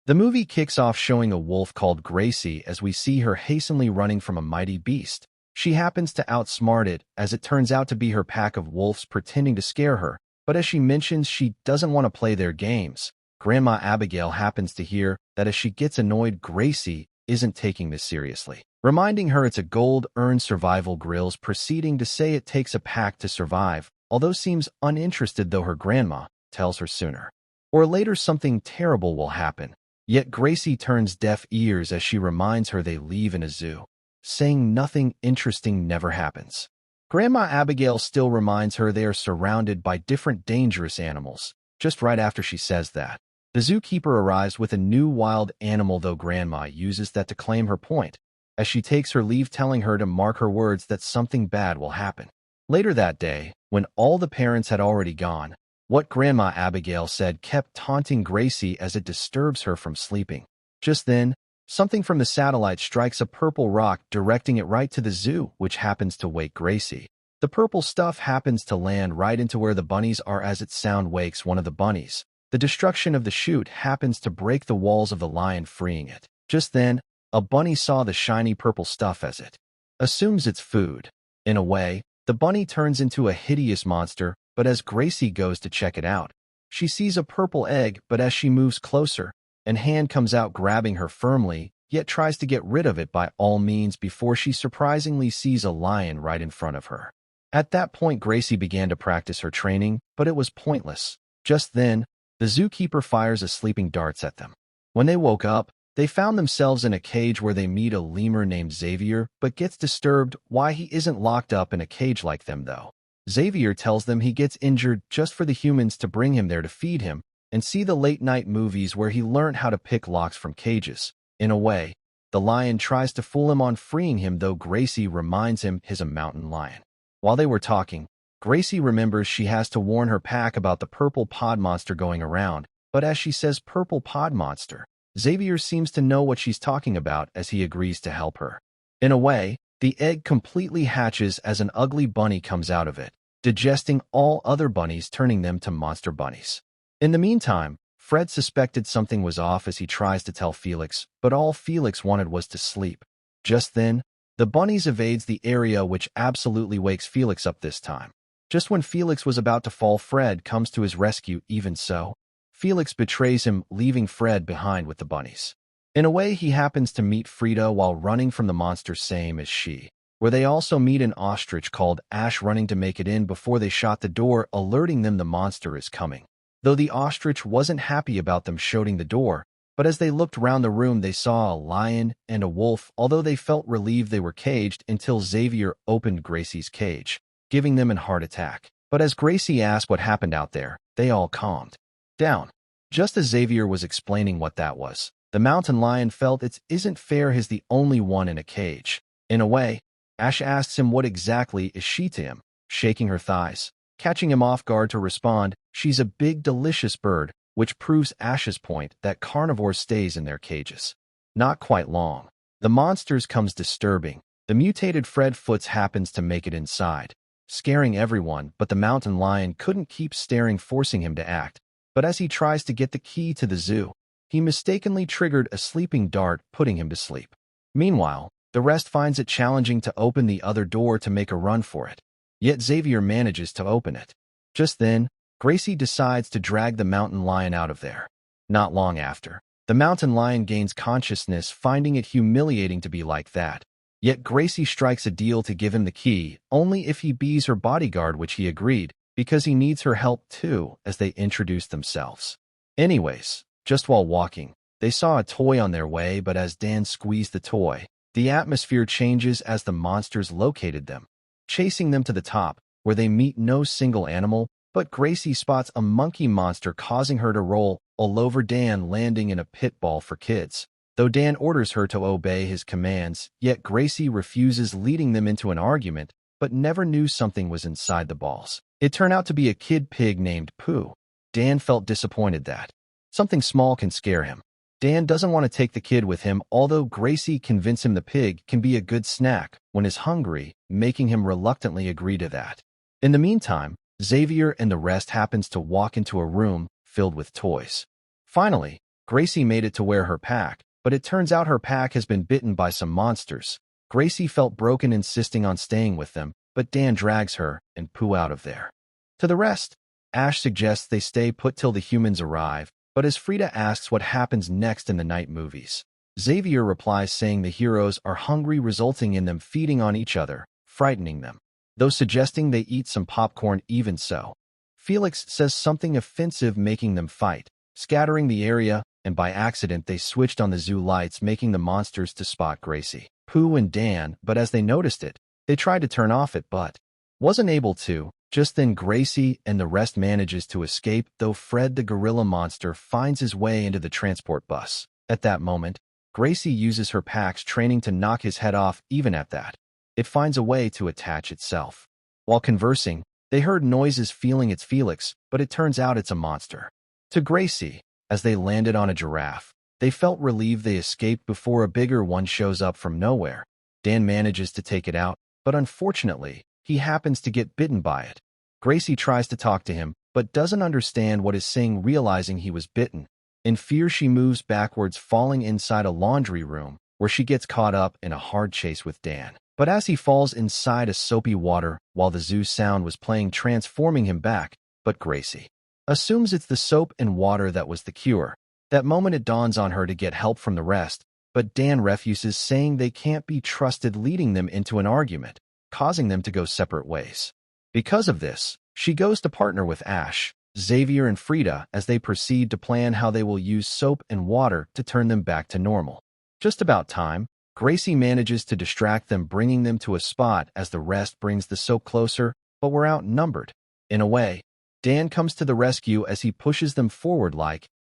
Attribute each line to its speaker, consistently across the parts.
Speaker 1: The movie kicks off showing a wolf called Gracie as we see her hastily running from a mighty beast. She happens to outsmart it, as it turns out to be her pack of wolves pretending to scare her, but as she mentions she doesn't want to play their games, Grandma Abigail happens to hear that as she gets annoyed Gracie isn't taking this seriously, reminding her it's a gold-earned survival grills, proceeding to say it takes a pack to survive, although seems uninterested though her grandma tells her sooner or later something terrible will happen. Yet Gracie turns deaf ears as she reminds her they live in a zoo, saying nothing interesting never happens. Grandma Abigail still reminds her they are surrounded by different dangerous animals, just right after she says that. The zookeeper arrives with a new wild animal though Grandma uses that to claim her point, as she takes her leave telling her to mark her words that something bad will happen. Later that day, when all the parents had already gone, what Grandma Abigail said kept taunting Gracie as it disturbs her from sleeping. Just then, something from the satellite strikes a purple rock, directing it right to the zoo, which happens to wake Gracie. The purple stuff happens to land right into where the bunnies are as its sound wakes one of the bunnies. The destruction of the chute happens to break the walls of the lion, freeing it. Just then, a bunny saw the shiny purple stuff as it assumes it's food. In a way, the bunny turns into a hideous monster, but as Gracie goes to check it out, she sees a purple egg, but as she moves closer, an hand comes out grabbing her firmly, yet tries to get rid of it by all means before she surprisingly sees a lion right in front of her. At that point Gracie began to practice her training, but it was pointless. Just then, the zookeeper fires a sleeping darts at them. When they woke up, they found themselves in a cage where they meet a lemur named Xavier, but gets disturbed why he isn't locked up in a cage like them though. Xavier tells them he gets injured just for the humans to bring him there to feed him and see the late-night movies where he learned how to pick locks from cages. In a way, the lion tries to fool him on freeing him though Gracie reminds him he's a mountain lion. While they were talking, Gracie remembers she has to warn her pack about the purple pod monster going around, but as she says purple pod monster, Xavier seems to know what she's talking about as he agrees to help her. In a way, the egg completely hatches as an ugly bunny comes out of it, digesting all other bunnies, turning them to monster bunnies. In the meantime, Fred suspected something was off as he tries to tell Felix, but all Felix wanted was to sleep. Just then, the bunnies evades the area, which absolutely wakes Felix up this time. Just when Felix was about to fall, Fred comes to his rescue. Even so, Felix betrays him, leaving Fred behind with the bunnies. In a way, he happens to meet Frida while running from the monster, same as she, where they also meet an ostrich called Ash running to make it in before they shot the door, alerting them the monster is coming. Though the ostrich wasn't happy about them shooting the door, but as they looked round the room they saw a lion and a wolf, although they felt relieved they were caged until Xavier opened Gracie's cage, giving them a heart attack. But as Gracie asked what happened out there, they all calmed down. Just as Xavier was explaining what that was, the mountain lion felt it isn't fair he's the only one in a cage. In a way, Ash asks him what exactly is she to him, shaking her thighs, catching him off guard to respond, she's a big delicious bird, which proves Ash's point that carnivores stays in their cages. Not quite long. The monsters comes disturbing. The mutated Fred Foots happens to make it inside, scaring everyone, but the mountain lion couldn't keep staring, forcing him to act. But as he tries to get the key to the zoo, he mistakenly triggered a sleeping dart, putting him to sleep. Meanwhile, the rest finds it challenging to open the other door to make a run for it. Yet Xavier manages to open it. Just then, Gracie decides to drag the mountain lion out of there. Not long after, the mountain lion gains consciousness, finding it humiliating to be like that. Yet Gracie strikes a deal to give him the key, only if he bees her bodyguard, which he agreed, because he needs her help too, as they introduce themselves. Anyways, just while walking, they saw a toy on their way, but as Dan squeezed the toy, the atmosphere changes as the monsters located them, chasing them to the top, where they meet no single animal, but Gracie spots a monkey monster, causing her to roll all over Dan, landing in a pit ball for kids. Though Dan orders her to obey his commands, yet Gracie refuses, leading them into an argument, but never knew something was inside the balls. It turned out to be a kid pig named Pooh. Dan felt disappointed that something small can scare him. Dan doesn't want to take the kid with him, although Gracie convinced him the pig can be a good snack when he's hungry, making him reluctantly agree to that. In the meantime, Xavier and the rest happens to walk into a room filled with toys. Finally, Gracie made it to wear her pack, but it turns out her pack has been bitten by some monsters. Gracie felt broken, insisting on staying with them, but Dan drags her and Pooh out of there. To the rest, Ash suggests they stay put till the humans arrive, but as Frida asks what happens next in the night movies, Xavier replies saying the heroes are hungry, resulting in them feeding on each other, frightening them, though suggesting they eat some popcorn even so. Felix says something offensive, making them fight, scattering the area, and by accident they switched on the zoo lights, making the monsters to spot Gracie, Pooh, and Dan, but as they noticed it, they tried to turn off it but wasn't able to. Just then Gracie and the rest manages to escape, though Fred the gorilla monster finds his way into the transport bus. At that moment, Gracie uses her pack's training to knock his head off. Even at that, it finds a way to attach itself. While conversing, they heard noises, feeling it's Felix, but it turns out it's a monster. To Gracie, as they landed on a giraffe, they felt relieved they escaped before a bigger one shows up from nowhere. Dan manages to take it out, but unfortunately, he happens to get bitten by it. Gracie tries to talk to him, but doesn't understand what is saying, realizing he was bitten. In fear, she moves backwards, falling inside a laundry room, where she gets caught up in a hard chase with Dan. But as he falls inside a soapy water, while the zoo sound was playing, transforming him back, but Gracie assumes it's the soap and water that was the cure. That moment it dawns on her to get help from the rest, but Dan refuses, saying they can't be trusted, leading them into an argument, causing them to go separate ways. Because of this, she goes to partner with Ash, Xavier, and Frida as they proceed to plan how they will use soap and water to turn them back to normal. Just about time, Gracie manages to distract them, bringing them to a spot as the rest brings the soap closer, but we're outnumbered. In a way, Dan comes to the rescue as he pushes them forward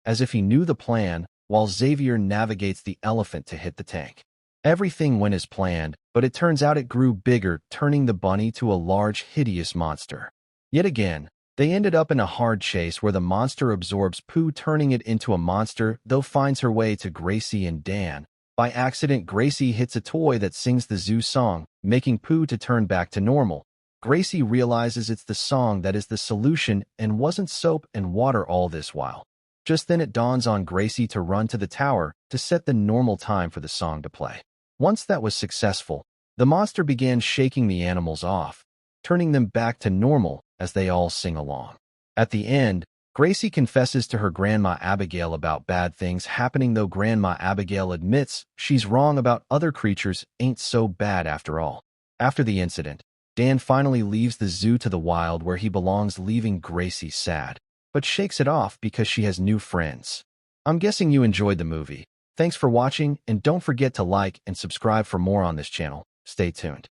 Speaker 1: as if he knew the plan, while Xavier navigates the elephant to hit the tank. Everything went as planned, but it turns out it grew bigger, turning the bunny to a large, hideous monster. Yet again, they ended up in a hard chase where the monster absorbs Pooh, turning it into a monster, though finds her way to Gracie and Dan. By accident, Gracie hits a toy that sings the zoo song, making Pooh to turn back to normal. Gracie realizes it's the song that is the solution and wasn't soap and water all this while. Just then it dawns on Gracie to run to the tower to set the normal time for the song to play. Once that was successful, the monster began shaking the animals off, turning them back to normal as they all sing along. At the end, Gracie confesses to her Grandma Abigail about bad things happening, though Grandma Abigail admits she's wrong about other creatures ain't so bad after all. After the incident, Dan finally leaves the zoo to the wild where he belongs, leaving Gracie sad, but shakes it off because she has new friends. I'm guessing you enjoyed the movie. Thanks for watching, and don't forget to like and subscribe for more on this channel. Stay tuned.